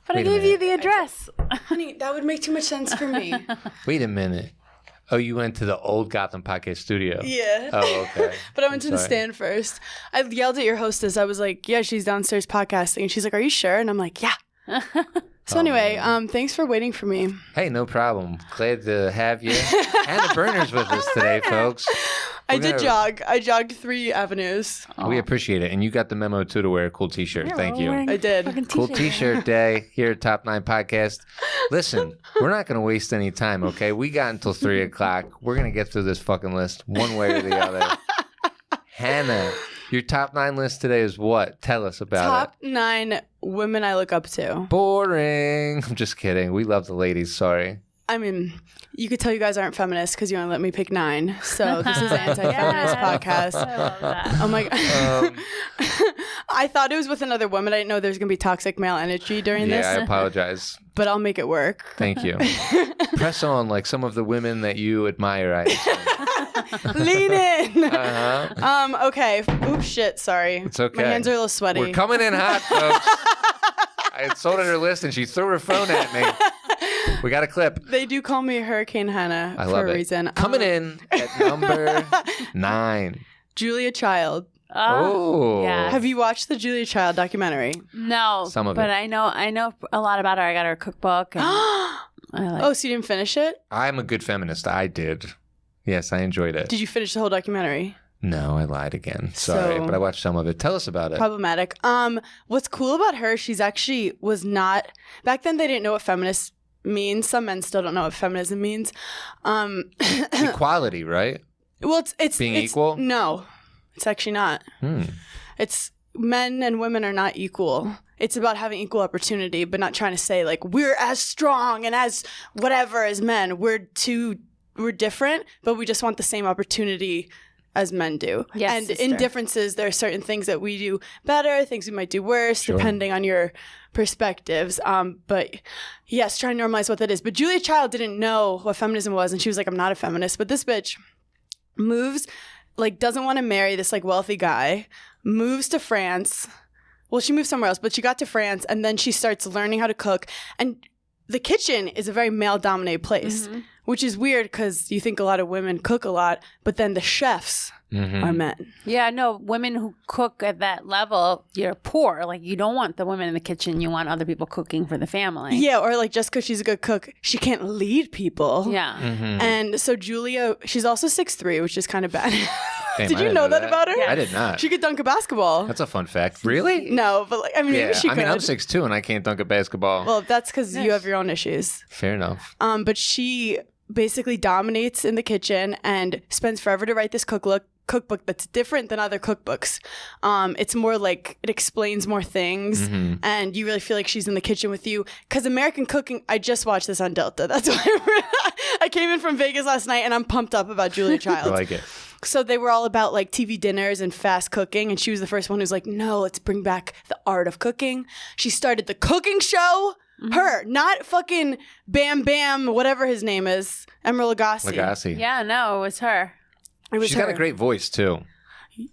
But I gave you the address. Honey, that would make too much sense for me. Wait a minute. Oh, you went to the old Gotham Podcast studio? Yeah. Oh, okay. But I went to the stand first. I yelled at your hostess. I was like, yeah, she's downstairs podcasting. And she's like, are you sure? And I'm like, yeah. So anyway, thanks for waiting for me. Hey, no problem. Glad to have you. Hannah Berner's with us today, folks. I did jog. I jogged 3 avenues. We appreciate it. And you got the memo, too, to wear a cool T-shirt. Thank you. I did. Cool T-shirt day here at Top 9 Podcast. Listen, we're not going to waste any time, okay? We got until 3 o'clock. We're going to get through this fucking list one way or the other. Hannah, your top 9 list today is what? Tell us about Top 9 women I look up to. Boring. I'm just kidding. We love the ladies. Sorry. I mean, you could tell you guys aren't feminists because you only let me pick 9. So this is an anti-feminist podcast. I love that. Oh my God. I thought it was with another woman. I didn't know there was going to be toxic male energy during this. Yeah, I apologize. But I'll make it work. Thank you. Press on like some of the women that you admire. I assume. Lean in. Uh-huh. Okay. Oops, shit. Sorry. It's okay. My hands are a little sweaty. We're coming in hot, folks. I had sold her list and she threw her phone at me. We got a clip. They do call me Hurricane Hannah for a reason. Coming in at number 9. Julia Child. Oh. Yeah. Have you watched the Julia Child documentary? No. Some of but it. I know a lot about her. I got her cookbook. And Oh, so you didn't finish it? I'm a good feminist. I did. Yes, I enjoyed it. Did you finish the whole documentary? No, I lied again. Sorry, but I watched some of it. Tell us about it. Problematic. What's cool about her, she's actually was not... Back then, they didn't know what feminist means. Some men still don't know what feminism means. Equality, right? Well, it's being equal? No, it's actually not. It's men and women are not equal. It's about having equal opportunity, but not trying to say like we're as strong and as whatever as men. We're different, but we just want the same opportunity as men do. Yes, and sister. in differences, there are certain things that we do better, things we might do worse, depending on your perspectives. But yes, trying to normalize what that is. But Julia Child didn't know what feminism was, and she was like, I'm not a feminist. But this bitch moves, like, doesn't want to marry this, like, wealthy guy, moves to France. Well, she moved somewhere else, but she got to France, and then she starts learning how to cook. And the kitchen is a very male-dominated place, which is weird because you think a lot of women cook a lot, but then the chefs are men. Yeah, no, women who cook at that level, you're poor. Like, you don't want the women in the kitchen. You want other people cooking for the family. Yeah, or like just because she's a good cook, she can't lead people. Yeah. And so Julia, she's also 6'3", which is kind of bad. Damn, Did I you didn't know that about her? I did not. She could dunk a basketball. That's a fun fact. Really? No, but like, I mean, maybe she could. I mean, I'm 6'2" and I can't dunk a basketball. Well, that's because you have your own issues. Fair enough. But she basically dominates in the kitchen and spends forever to write this cookbook that's different than other cookbooks. It's more like it explains more things, and you really feel like she's in the kitchen with you. Because American cooking, I just watched this on Delta. That's why I came in from Vegas last night, and I'm pumped up about Julia Child. I like it. So they were all about like TV dinners and fast cooking, and she was the first one who's like, no, let's bring back the art of cooking. She started the cooking show. Her, not fucking Bam Bam, whatever his name is, Emeril Lagasse. Lagasse. Yeah, no, it was her. It was She's her. got a great voice, too.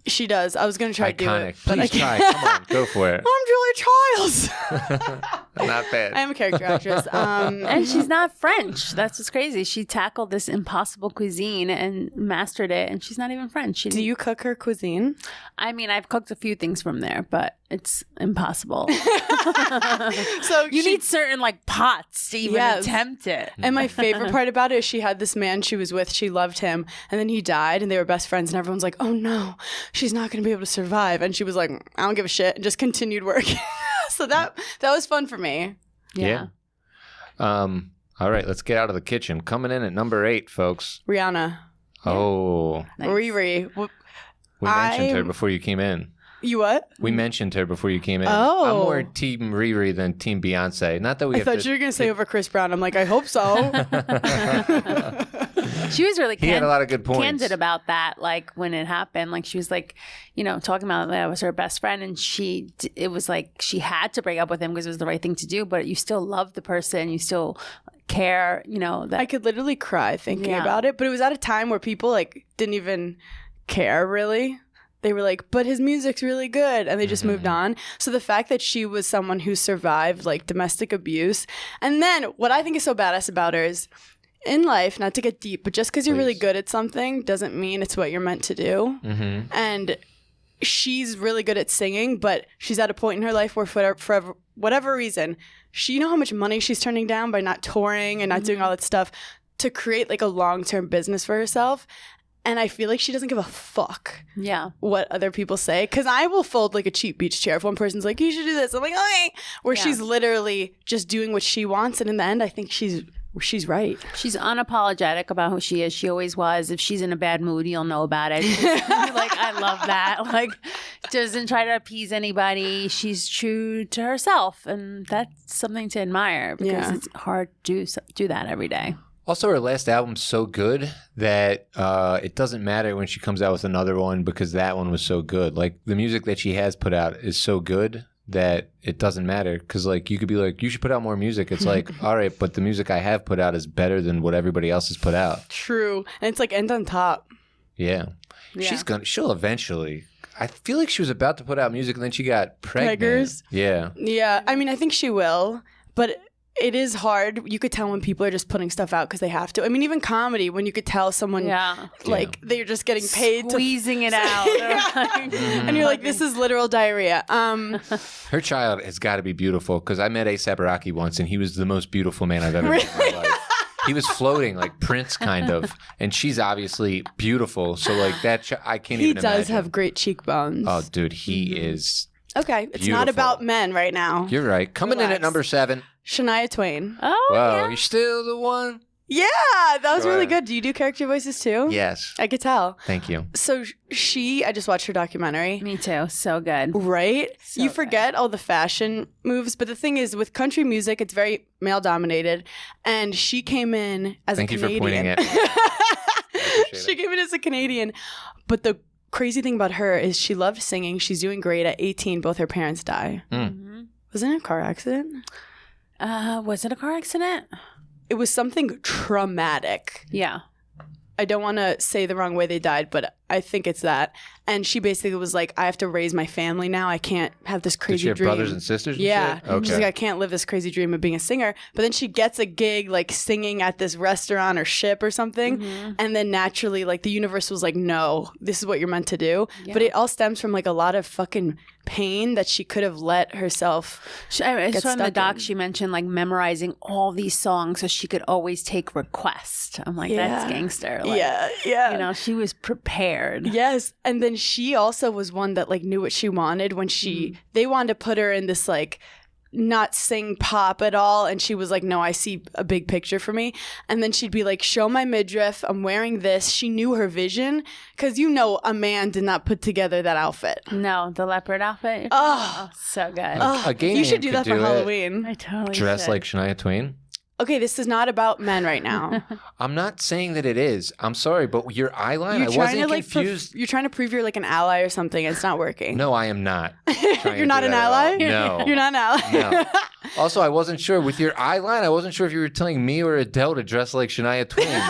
She does. I was going to try to do it. Iconic. But I Please can't. try. Come on. Go for it. I'm Julia Childs. Not bad. I am a character actress. And she's not French. That's what's crazy. She tackled this impossible cuisine and mastered it, and she's not even French. Do you cook her cuisine? I mean, I've cooked a few things from there, but it's impossible. So You need certain like pots to even attempt it. And my favorite part about it is she had this man she was with. She loved him. And then he died and they were best friends. And everyone's like, oh no, she's not going to be able to survive. And she was like, I don't give a shit. And just continued working. So that was fun for me. Yeah. All right. Let's get out of the kitchen. Coming in at number 8, folks. Rihanna. Oh. Nice. Riri. We mentioned her before you came in. You what? We mentioned her before you came in. Oh. I'm more Team Riri than Team Beyonce. Not that we I have thought you were going to say over Chris Brown. I'm like, I hope so. She was really He had a lot of good points. candid about that, like when it happened. Like she was like, you know, talking about that was her best friend, and it was like she had to break up with him because it was the right thing to do. But you still love the person, you still care, you know. That I could literally cry thinking about it. But it was at a time where people like didn't even care really. they were like, but his music's really good. And they just moved on. So the fact that she was someone who survived like domestic abuse. And then what I think is so badass about her is in life, not to get deep, but just because you're really good at something doesn't mean it's what you're meant to do. And she's really good at singing, but she's at a point in her life where for whatever reason, you know how much money she's turning down by not touring and not doing all that stuff to create like a long-term business for herself. And I feel like she doesn't give a fuck what other people say. Because I will fold like a cheap beach chair if one person's like, you should do this. I'm like, okay. Where she's literally just doing what she wants. And in the end, I think she's right. She's unapologetic about who she is. She always was. If she's in a bad mood, you'll know about it. Like, I love that. Like, doesn't try to appease anybody. She's true to herself. And that's something to admire because it's hard to do that every day. Also, her last album's so good that it doesn't matter when she comes out with another one because that one was so good. Like, the music that she has put out is so good that it doesn't matter. Because, like, you could be like, you should put out more music. It's like, all right, but the music I have put out is better than what everybody else has put out. True. And it's like end on top. Yeah. She'll eventually. I feel like she was about to put out music and then she got pregnant. Preggers? Yeah. Yeah. I mean, I think she will. But it is hard. You could tell when people are just putting stuff out because they have to. I mean, even comedy, when you could tell someone they're just getting paid squeezing it out. And you're like, this is literal diarrhea. Her child has got to be beautiful because I met A$AP Rocky once and he was the most beautiful man I've ever met in my life. He was floating like Prince kind of, and she's obviously beautiful. So like that, I can't even imagine. He does have great cheekbones. Oh, dude, he is. Okay, it's beautiful. not about men right now. You're right. Coming in at number 7. Shania Twain. Oh, wow, you're still the one. Yeah, that was really good. Do you do character voices too? Yes. I could tell. Thank you. So I just watched her documentary. Me too. So good. Right? So you forget all the fashion moves, but the thing is with country music, it's very male dominated. And she came in as a Canadian. Thank you for pointing it. She came in as a Canadian. But the crazy thing about her is she loved singing. She's doing great. At 18, both her parents die. Wasn't it a car accident? Was it a car accident? It was something traumatic. Yeah. I don't want to say the wrong way they died, but I think it's that. And she basically was like, I have to raise my family now. I can't have this crazy dream. Did she have brothers and sisters? Yeah. And shit? Okay. She's like, I can't live this crazy dream of being a singer. But then she gets a gig like singing at this restaurant or ship or something. And then naturally, like the universe was like, no, this is what you're meant to do. Yeah. But it all stems from like a lot of fucking pain that she could have let herself I saw in the doc, she mentioned like memorizing all these songs so she could always take requests. I'm like, that's gangster. Like, yeah. You know, she was prepared. Yes. And then she also was one that like knew what she wanted when they wanted to put her in this like not sing pop at all, and she was like, no, I see a big picture for me. And then she'd be like, show my midriff, I'm wearing this. She knew her vision because a man did not put together that outfit. No, the leopard outfit. Oh, so good. You should do that for Halloween. I totally dress should. like Shania Twain. Okay, this is not about men right now. I'm not saying that it is. I'm sorry, but your eyeline, I wasn't confused. You're trying to prove you're like an ally or something. It's not working. No, I am not. You're not an ally? No. You're not an ally? No. Also, I wasn't sure. With your eyeline, I wasn't sure if you were telling me or Adele to dress like Shania Twain.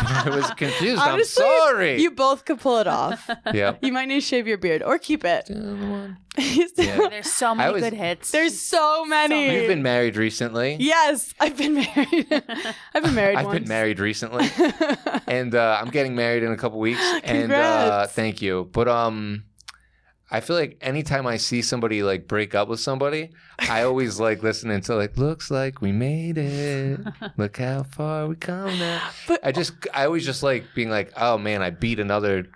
I was confused. Honestly, I'm sorry. You both could pull it off. Yeah. You might need to shave your beard or keep it. There's so many good hits. There's so many. You've been married recently. Yes, I've been married. I've been married once. I've been married recently. And I'm getting married in a couple weeks. Congrats. And thank you. But I feel like anytime I see somebody like break up with somebody, I always like listening to like, looks like we made it. Look how far we come now. But I always just like being like, oh man, I beat another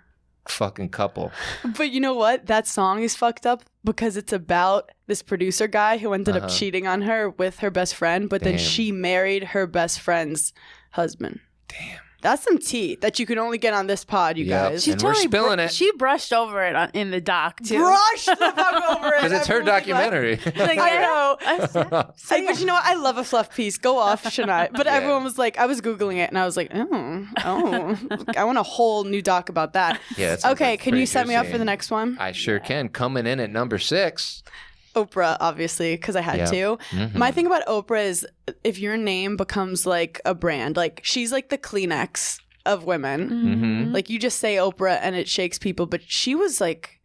fucking couple. But you know what? That song is fucked up because it's about this producer guy who ended up cheating on her with her best friend, but then she married her best friend's husband. Damn. That's some tea that you can only get on this pod, you guys. And we're spilling it. She brushed over it in the doc, too. Brushed the fuck over it. Because it's her documentary. Like, I know. But you know what? I love a fluff piece. Go off, Shania. But everyone was like, I was Googling it, and I was like, oh. I want a whole new doc about that. Yeah. Okay, can you set me up for the next one? I sure can. Coming in at number 6. Oprah, obviously, because I had to. My thing about Oprah is if your name becomes like a brand, like she's like the Kleenex of women. Mm-hmm. Like you just say Oprah and it shakes people, but she was like,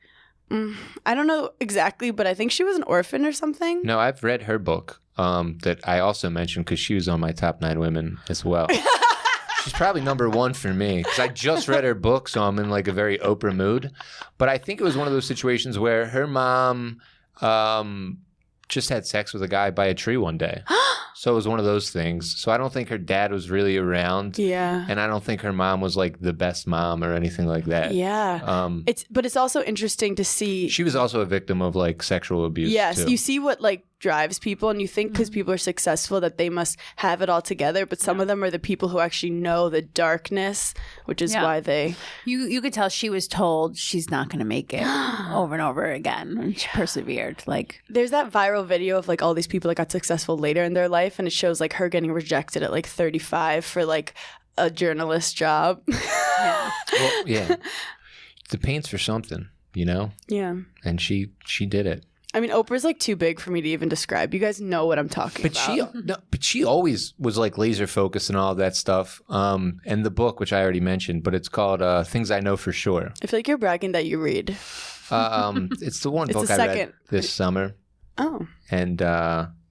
I don't know exactly, but I think she was an orphan or something. No, I've read her book that I also mentioned because she was on my top 9 women as well. She's probably number 1 for me because I just read her book, so I'm in like a very Oprah mood. But I think it was one of those situations where her mom just had sex with a guy by a tree one day. So it was one of those things. So I don't think her dad was really around. Yeah. And I don't think her mom was like the best mom or anything like that. Yeah. But it's also interesting to see. She was also a victim of like sexual abuse. Yes. Too. You see what like drives people, and you think because people are successful that they must have it all together, but some of them are the people who actually know the darkness, which is why they you could tell she was told she's not going to make it over and over again, and she persevered. Like there's that viral video of like all these people that got successful later in their life, and it shows like her getting rejected at like 35 for like a journalist job. yeah. Well, yeah. The pain's for something, you know? Yeah. And she did it. I mean, Oprah's like too big for me to even describe. You guys know what I'm talking about. But she always was like laser focused and all of that stuff. And the book, which I already mentioned, but it's called Things I Know for Sure. I feel like you're bragging that you read. It's the one book I read this summer. Oh. And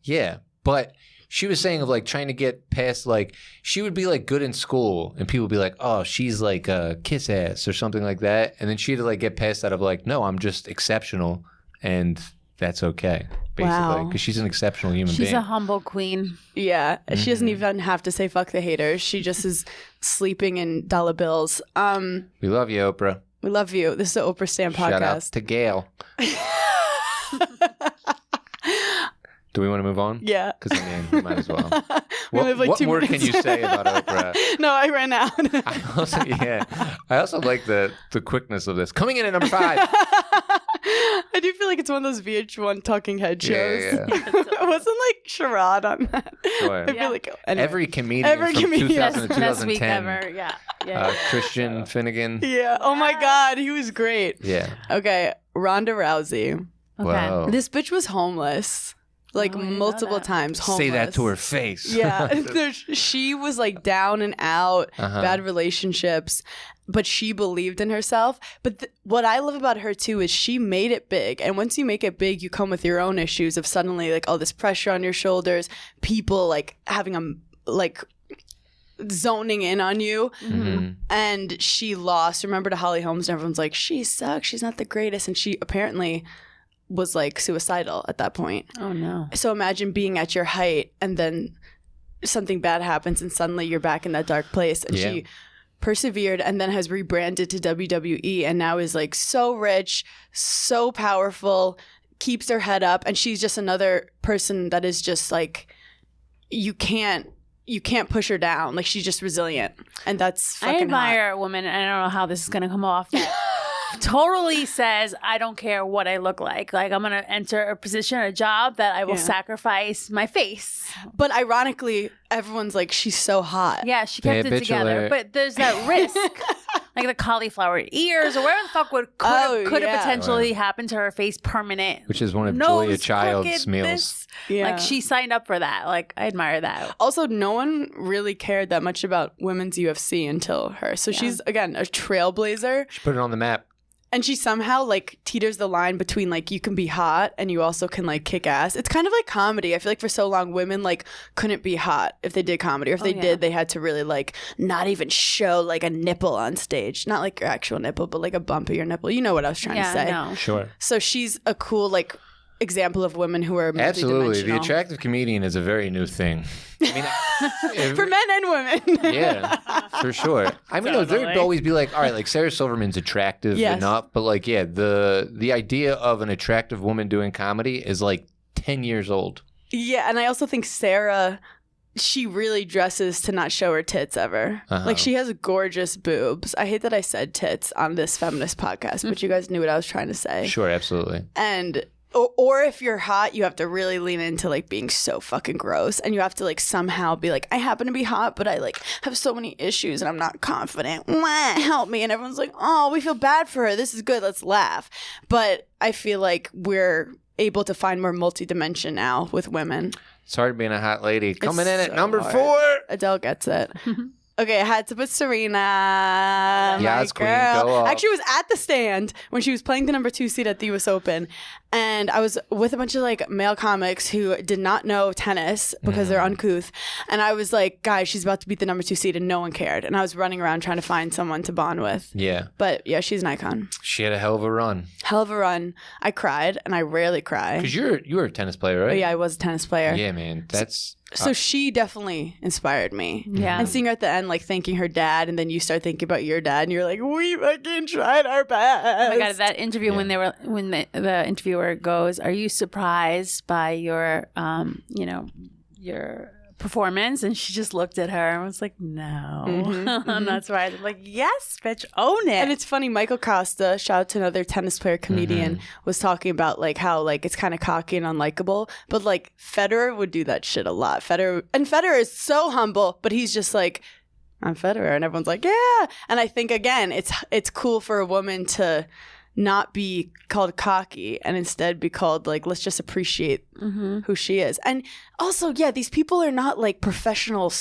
yeah, but she was saying of like trying to get past like she would be like good in school and people would be like, oh, she's like a kiss ass or something like that. And then she'd like get past that of like, no, I'm just exceptional and that's okay, basically, because she's an exceptional human being. She's a humble queen. Yeah. She doesn't even have to say fuck the haters. She just is sleeping in dollar bills. We love you, Oprah. We love you. This is the Oprah Stan podcast. Shout out to Gail. Do we want to move on? Yeah. Because I mean, we might as well. What more can you say about Oprah? No, I ran out. I also like the quickness of this. Coming in at number 5. I do feel like it's one of those VH1 talking head shows. Yeah. It wasn't like charade on that. Sure. I feel like anyway. Every comedian from 2000 to Best week 2010. ever. Yeah. Christian Finnegan. Yeah. Oh my God, he was great. Yeah. Okay, Ronda Rousey. Okay. Wow. This bitch was homeless. Like Oh, I didn't know multiple that. times homeless. Say that to her face. Yeah. She was like down and out, Uh-huh. bad relationships, but she believed in herself. But what I love about her too is she made it big. And once you make it big, you come with your own issues of suddenly like all this pressure on your shoulders, people like having like zoning in on you. Mm-hmm. And she lost. Remember to Holly Holmes, and everyone's like, she sucks. She's not the greatest. And she apparently was like suicidal at that point. Oh no. So imagine being at your height and then something bad happens and suddenly you're back in that dark place. And she persevered and then has rebranded to WWE and now is like so rich, so powerful, keeps her head up. And she's just another person that is just like, you can't push her down. Like she's just resilient. And that's fucking I admire a woman, and I don't know how this is going to come off, that totally says, I don't care what I look like. Like, I'm going to enter a position, a job that I will sacrifice my face. But ironically, everyone's like, she's so hot. Yeah, she kept it together. But there's that risk. Like the cauliflower ears or whatever the fuck could have potentially happened to her face permanent. Which is one of Nose Julia Child's crooked, meals. this. Yeah. Like she signed up for that. Like I admire that. Also, no one really cared that much about women's UFC until her. So she's, again, a trailblazer. She put it on the map. And she somehow like teeters the line between like you can be hot and you also can like kick ass. It's kind of like comedy. I feel like for so long women like couldn't be hot if they did comedy, or if they did, they had to really like not even show like a nipple on stage. Not like your actual nipple, but like a bump of your nipple. You know what I was trying to say. No. Sure. So she's a cool like example of women who are Absolutely. The multidimensional. attractive comedian is a very new thing. I mean, for men and women. yeah, for sure. I mean, Totally. there'd always be like, all right, like Sarah Silverman's attractive enough, but like, yeah, the idea of an attractive woman doing comedy is like 10 years old. Yeah, and I also think Sarah, she really dresses to not show her tits ever. Like she has gorgeous boobs. I hate that I said tits on this feminist podcast, but you guys knew what I was trying to say. Sure, absolutely. And or if you're hot, you have to really lean into like being so fucking gross, and you have to like somehow be like, I happen to be hot, but I like have so many issues and I'm not confident. Mwah, help me. And everyone's like, oh, we feel bad for her. This is good. Let's laugh. But I feel like we're able to find more multi-dimension now with women. It's hard being a hot lady. Coming in at so number hard. 4. Adele gets it. Okay, I had to put Serena. Yes, my queen, girl. go off. Actually, was at the stand when she was playing the number 2 seed at the U.S. Open. And I was with a bunch of like male comics who did not know tennis because they're uncouth. And I was like, guys, she's about to beat the number 2 seed, and no one cared. And I was running around trying to find someone to bond with. Yeah. But yeah, she's an icon. She had a hell of a run. Hell of a run. I cried, and I rarely cry. Because you were a tennis player, right? But yeah, I was a tennis player. Yeah, man. That's... So she definitely inspired me. Yeah. And seeing her at the end, like thanking her dad, and then you start thinking about your dad, and you're like, we fucking tried our best. Oh my God, that interview when the interviewer goes, "Are you surprised by your your performance?" And she just looked at her and was like, "No." And that's why I'm like, "Yes, bitch, own it." And it's funny, Michael Costa, shout out to another tennis player comedian, was talking about like how like it's kind of cocky and unlikable, but like Federer would do that shit a lot. Federer is so humble, but he's just like, I'm Federer, and everyone's like, yeah. And I think again, it's cool for a woman to not be called cocky and instead be called like, let's just appreciate who she is. And also, yeah, these people are not like professional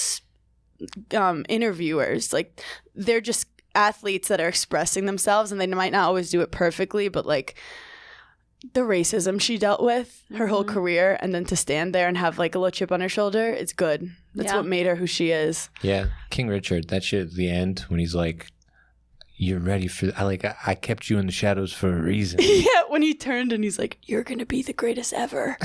interviewers. Like they're just athletes that are expressing themselves, and they might not always do it perfectly, but like the racism she dealt with her whole career, and then to stand there and have like a little chip on her shoulder, it's good. That's what made her who she is. Yeah. King Richard, that shit at the end when he's like, you're ready for... I kept you in the shadows for a reason. Yeah, when he turned and he's like, you're going to be the greatest ever.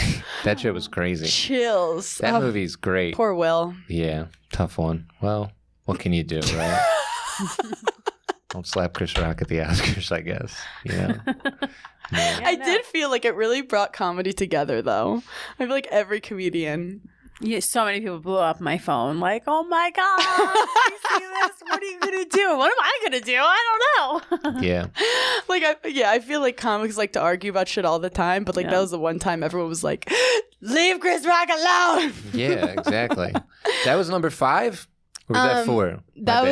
That shit was crazy. Chills. That movie's great. Poor Will. Yeah, tough one. Well, what can you do, right? Don't slap Chris Rock at the Oscars, I guess. You know? Yeah. I did feel like it really brought comedy together, though. I feel like every comedian... Yeah, so many people blew up my phone. Like, oh my God, you see this? What are you gonna do? What am I gonna do? I don't know. Yeah. I feel like comics like to argue about shit all the time, but like that was the one time everyone was like, leave Chris Rock alone. Yeah, exactly. That was number 5? Or was that 4? That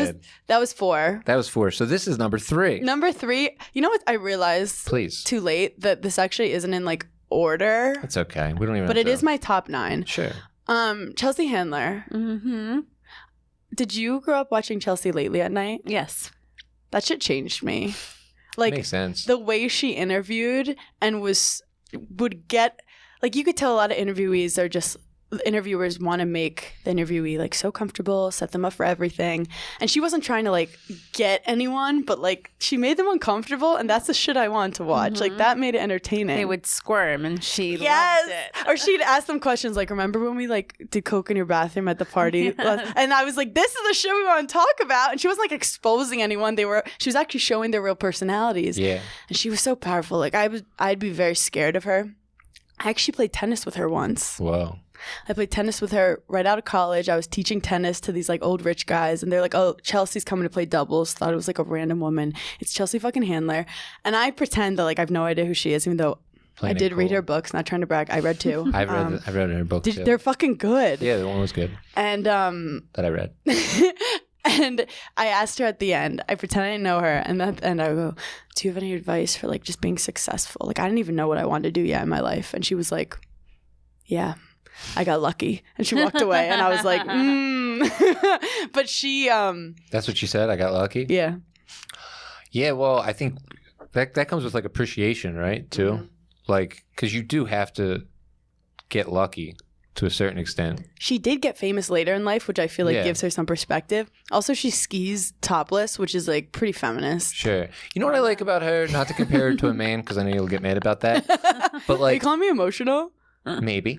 was 4. That was 4. So this is number 3. Number 3. You know what I realized? Please. Too late that this actually isn't in like order. It's okay. We don't even. But it is my top 9. Sure. Chelsea Handler. Did you grow up watching Chelsea lately at night? Yes. That shit changed me. Like, makes sense. The way she interviewed and would get, like, you could tell a lot of interviewees are just, interviewers want to make the interviewee like so comfortable, set them up for everything. And she wasn't trying to like get anyone, but like she made them uncomfortable, and that's the shit I wanted to watch. Like that made it entertaining. They would squirm, and she loved it. Or she'd ask them questions like, remember when we like did coke in your bathroom at the party? And I was like, this is the shit we want to talk about. And she wasn't like exposing anyone. She was actually showing their real personalities. Yeah. And she was so powerful. Like I'd be very scared of her. I actually played tennis with her once. Whoa. I played tennis with her right out of college. I was teaching tennis to these like old rich guys, and they're like, oh, Chelsea's coming to play doubles. Thought it was like a random woman. It's Chelsea fucking Handler. And I pretend that like I have no idea who she is, even though I did read her books. Not trying to brag. I read 2. I read her book too. They're fucking good. Yeah, the one was good. And that I read. And I asked her at the end, I pretend I didn't know her, and at the end I go, do you have any advice for like just being successful? Like I didn't even know what I wanted to do yet in my life. And she was like, yeah, I got lucky. And she walked away, and I was like, But she That's what she said? I got lucky? Yeah. Yeah, well, I think that comes with like appreciation, right? Too. Like, because you do have to get lucky to a certain extent. She did get famous later in life, which I feel like gives her some perspective. Also, she skis topless, which is like pretty feminist. Sure. You know what I like about her? Not to compare her to a man, because I know you'll get mad about that. But like, are you calling me emotional? Maybe.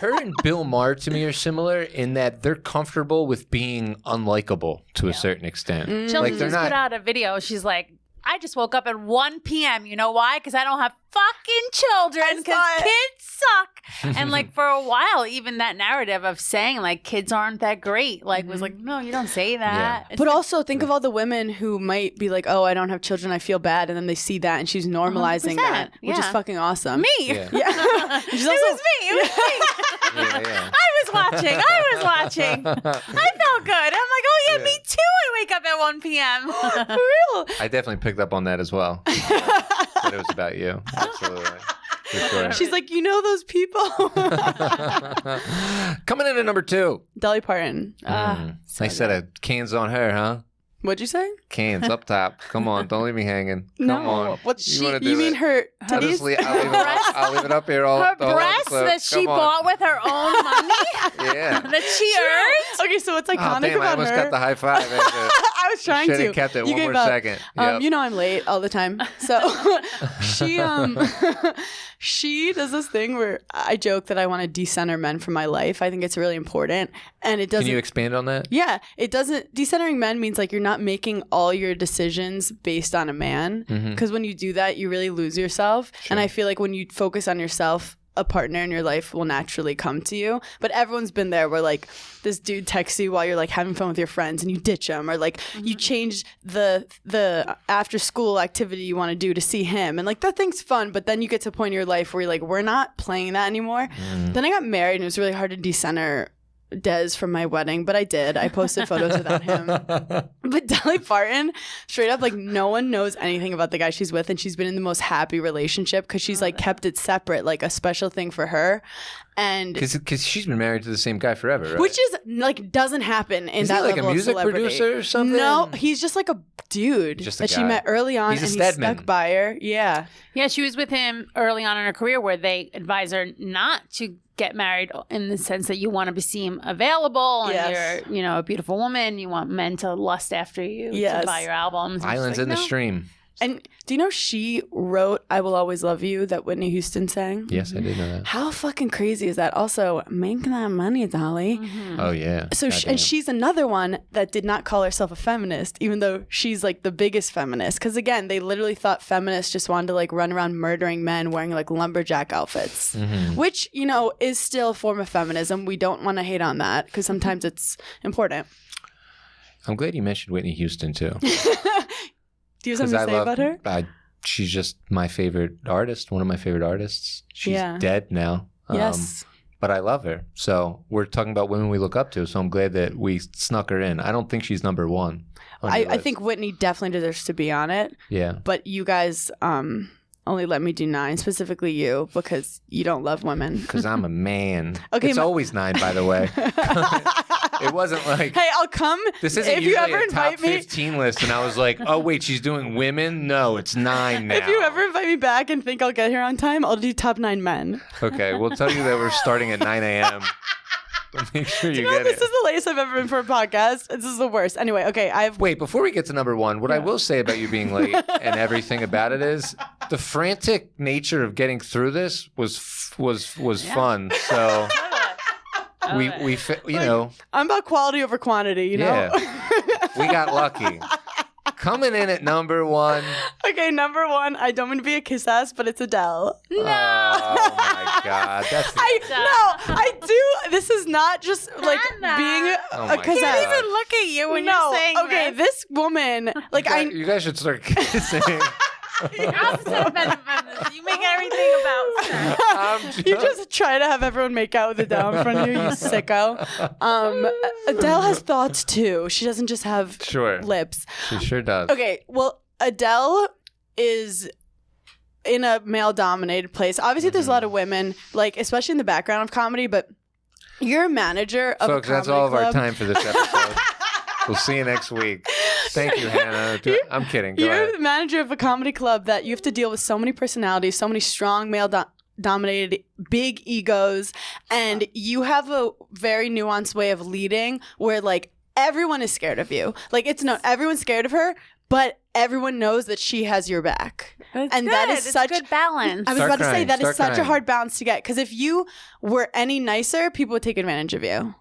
Her and Bill Maher to me are similar in that they're comfortable with being unlikable to a certain extent. Chelsea Like they're just put not. out a video. She's like, I just woke up at 1 p.m. You know why? Because I don't have fucking children, because kids suck. And like for a while, even that narrative of saying like kids aren't that great, like was like, no, you don't say that. Yeah. But also think of all the women who might be like, oh, I don't have children, I feel bad. And then they see that and she's normalizing 100%, that, which is fucking awesome. Me. Yeah. She's It was me. It was me. Yeah. I was watching. I felt good. I'm like, oh yeah, me too. I wake up at 1 p.m. For real. I definitely picked up on that as well. That it was about you. Absolutely. For sure. She's like, you know those people? Coming in at number 2. Dolly Parton. Nice set of cans on her, huh? What'd you say? Cans up top. Come on, don't leave me hanging. Come on. What's You she? wanna do You mean it? her I'll, just titties? I'll leave it up here all Her the whole breasts episode. that she Come on. bought with her own money Yeah. that she earned. Okay, so what's Oh, iconic damn, I about almost her? got the high five. I was trying Should to. have kept it You one gave more up. second. Yep. You know I'm late all the time. So she does this thing where I joke that I want to decenter men from my life. I think it's really important, and it doesn't. Can you expand on that? Yeah, it doesn't. Decentering men means like you're not making all your decisions based on a man, because when you do that, you really lose yourself. Sure. And I feel like when you focus on yourself, a partner in your life will naturally come to you. But everyone's been there where like this dude texts you while you're like having fun with your friends and you ditch him, or like you change the after school activity you want to do to see him, and like that thing's fun. But then you get to a point in your life where you're like, we're not playing that anymore. Then I got married and it was really hard to decenter Des from my wedding, but I did. I posted photos without him. But Dolly Parton, straight up, like no one knows anything about the guy she's with, and she's been in the most happy relationship because she's like kept it separate, like a special thing for her. And Because she's been married to the same guy forever, right? which is like doesn't happen in Is that he like level a music of celebrity. producer or something? No, he's just like a dude Just a that she guy. met early on, He's a and he Stedman. stuck by her. Yeah. Yeah, she was with him early on in her career where they advise her not to get married in the sense that you want to seem available and Yes. you're, a beautiful woman. You want men to lust after you Yes. to buy your albums. And Islands she's in like, the "No." Stream. And do you know she wrote "I Will Always Love You" that Whitney Houston sang? Yes, I did know that. How fucking crazy is that? Also, make that money, Dolly. Oh, yeah. So, and she's another one that did not call herself a feminist, even though she's like the biggest feminist. Because again, they literally thought feminists just wanted to like run around murdering men wearing like lumberjack outfits, which, is still a form of feminism. We don't want to hate on that because sometimes it's important. I'm glad you mentioned Whitney Houston, too. Do you have something to say about her? She's just my favorite artist, one of my favorite artists. She's dead now. Yes. But I love her. So we're talking about women we look up to. So I'm glad that we snuck her in. I don't think she's number 1. I think Whitney definitely deserves to be on it. Yeah. But you guys only let me do 9, specifically you, because you don't love women. Because I'm a man. Okay, it's always 9, by the way. It wasn't like... Hey, I'll come. This isn't if you usually ever a top invite me. 15 list, and I was like, oh, wait, she's doing women? No, it's 9 now. If you ever invite me back and think I'll get here on time, I'll do top 9 men. Okay, we'll tell you that we're starting at 9 a.m. But make sure you get This it. is the latest I've ever been for a podcast. This is the worst. Anyway, okay, Wait, before we get to number 1, what I will say about you being late and everything about it is the frantic nature of getting through this was fun. So we I'm about quality over quantity, you know? Yeah. We got lucky. Coming in at number 1. Okay, number 1. I don't mean to be a kiss ass, but it's Adele. No. Oh my God. That's I do. This is not just like Hannah. being Oh a my kiss God. ass. I even look at you when No, you're saying okay, this woman, like you guys should start kissing. Opposite of feminist. You make everything about sex. you just try to have everyone make out with Adele in front of you, you sicko. Adele has thoughts too. She doesn't just have Sure. lips. She sure does. Okay, well, Adele is in a male-dominated place. Obviously, there's a lot of women, like especially in the background of comedy, but you're a manager of Folks, a comedy that's all of our club. time for this episode. We'll see you next week. Thank you, Hannah. I'm kidding. Go You're ahead. the manager of a comedy club that you have to deal with so many personalities, so many strong male-dominated, big egos, and you have a very nuanced way of leading where, like, everyone is scared of you. Like, everyone's scared of her, but everyone knows that she has your back. It's And good. that is It's such good balance. I was Start about to say crying. that is Start such a crying. hard balance to get, because if you were any nicer, people would take advantage of you.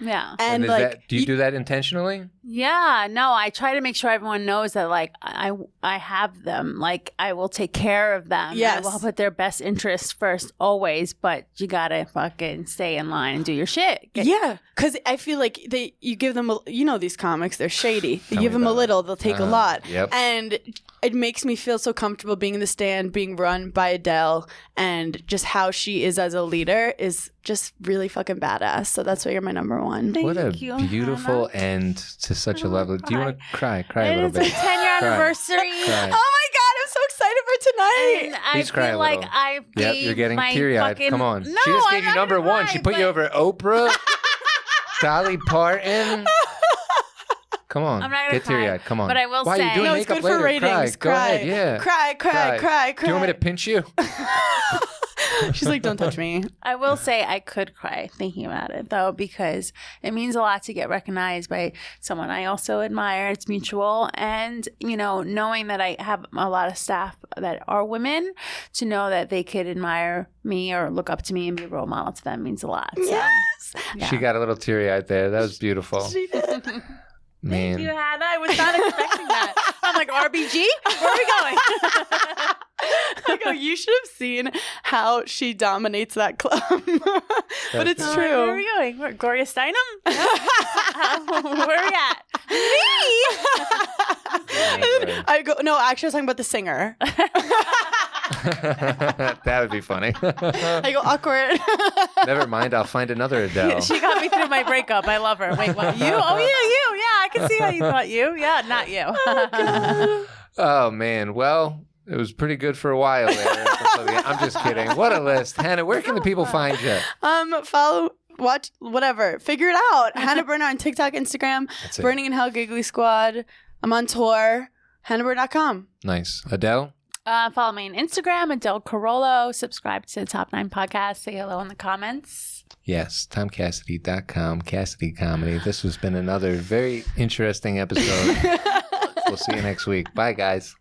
Yeah. And is like, do you do that intentionally? Yeah, no, I try to make sure everyone knows that, like, I have them. Like, I will take care of them. Yes. I will put their best interests first always, but you gotta fucking stay in line and do your shit. yeah, because I feel like you give them, these comics, they're shady. You Tell give me them a about little, they'll take a lot. Yep. And it makes me feel so comfortable being in the stand, being run by Adele, and just how she is as a leader is just really fucking badass. So that's why you're my number 1. What a Thank you, beautiful Hannah. end to such a lovely. Do you want to cry? Cry a It little is bit. a 10-year Cry. anniversary. Cry. Oh my God, I'm so excited for tonight. And I Please cry feel a like little. I gave You're getting my teary-eyed. fucking... Come on. No, She just I'm gave you not number gonna one. cry, She put you over Oprah, Dolly Parton. Come on. I'm not gonna Get cry, teary-eyed. Come on. but I will Why say- are you doing No, it's makeup good for later? ratings. Cry. Go ahead. Yeah. Cry. Do you want me to pinch you? She's like, don't touch me. I will say I could cry thinking about it, though, because it means a lot to get recognized by someone I also admire. It's mutual. And, you know, knowing that I have a lot of staff that are women, to know that they could admire me or look up to me and be a role model to them means a lot. So, Yes. yeah. She got a little teary-eyed there. That was beautiful. She did. Man. Thank you, Hannah. I was not expecting that. I'm like, RBG? Where are we going? I go, you should have seen how she dominates that club. But it's That's Where true. are we going? Where, Gloria Steinem? Where are we at? Me? I go, no, actually, I was talking about the singer. That would be funny. I go, awkward. Never mind. I'll find another Adele. She got me through my breakup. I love her. Wait, what? You? Oh, yeah, you. Yeah, I can see how you thought you. Yeah, not you. Oh, man. Well, it was pretty good for a while there. I'm just kidding. What a list. Hannah, where can the people find you? Follow, watch, whatever. Figure it out. Hannah Berner on TikTok, Instagram. That's it. Burning in Hell Giggly Squad. I'm on tour. HannahBerner.com. Nice. Adele? Follow me on Instagram, Adele Carollo. Subscribe to the Top 9 podcast. Say hello in the comments. Yes. TomCassidy.com. Cassidy Comedy. This has been another very interesting episode. We'll see you next week. Bye, guys.